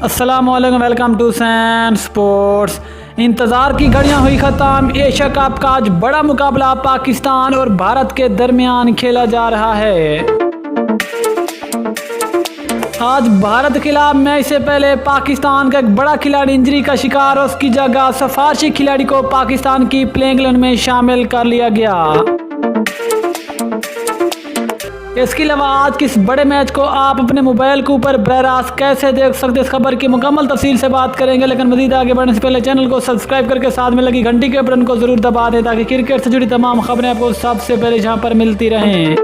अस्सलामुअलैकुम, welcome to San sports. इंतज़ार की घड़ियां हुई ख़त्म। एशिया कप का आज बड़ा मुकाबला पाकिस्तान और भारत के दरमियान खेला जा रहा है। आज भारत खिलाफ मैच से पहले पाकिस्तान का एक बड़ा खिलाड़ी इंजरी का शिकार और उसकी जगह सिफारिशी खिलाड़ी को पाकिस्तान की प्लेइंग 11 में शामिल कर लिया गया। इसके अलावा आज किस बड़े मैच को आप अपने मोबाइल के ऊपर बराह रास्त कैसे देख सकते हैं, इस खबर की मुकम्मल तफसील से बात करेंगे। लेकिन मजीद आगे बढ़ने से पहले चैनल को सब्सक्राइब करके साथ में लगी घंटी के बटन को जरूर दबा दें ताकि क्रिकेट से जुड़ी तमाम खबरें आपको सबसे पहले जहां पर मिलती रहें।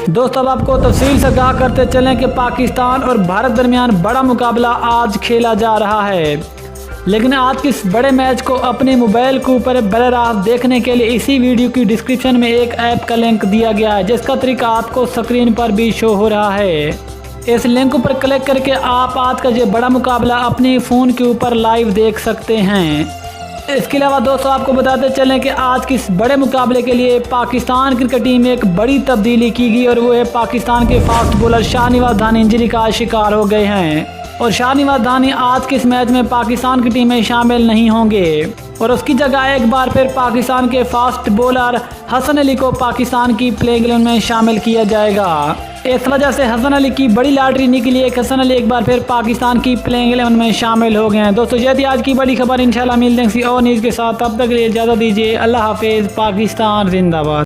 दोस्तों, अब आपको तफसील से आगाह करते चलें कि पाकिस्तान और भारत दरमियान बड़ा मुकाबला आज खेला जा रहा है। लेकिन आज के इस बड़े मैच को अपने मोबाइल के ऊपर बराह रास्त देखने के लिए इसी वीडियो की डिस्क्रिप्शन में एक ऐप का लिंक दिया गया है, जिसका तरीका आपको स्क्रीन पर भी शो हो रहा है। इस लिंक पर क्लिक करके आप आज का ये बड़ा मुकाबला अपने फ़ोन के ऊपर लाइव देख सकते हैं। इसके अलावा दोस्तों, आपको बताते चलें कि आज के इस बड़े मुकाबले के लिए पाकिस्तान क्रिकेट टीम में एक बड़ी तब्दीली की गई और वो है पाकिस्तान के फास्ट बॉलर शाहनवाज धानी इंजरी का शिकार हो गए हैं और शाहनवाज धानी आज के इस मैच में पाकिस्तान की टीम में शामिल नहीं होंगे और उसकी जगह एक बार फिर पाकिस्तान के फास्ट बॉलर हसन अली को पाकिस्तान की प्लेइंग 11 में शामिल किया जाएगा। इस वजह से हसन अली की बड़ी लॉटरी निकली है। हसन अली एक बार फिर पाकिस्तान की प्लेइंग 11 में शामिल हो गए हैं। दोस्तों, ये थी आज की बड़ी खबर। इंशाल्लाह मिलते हैं किसी और न्यूज़ के साथ। तब तक के लिए इजाज़त दीजिए। अल्लाह हाफिज़। पाकिस्तान जिंदाबाद।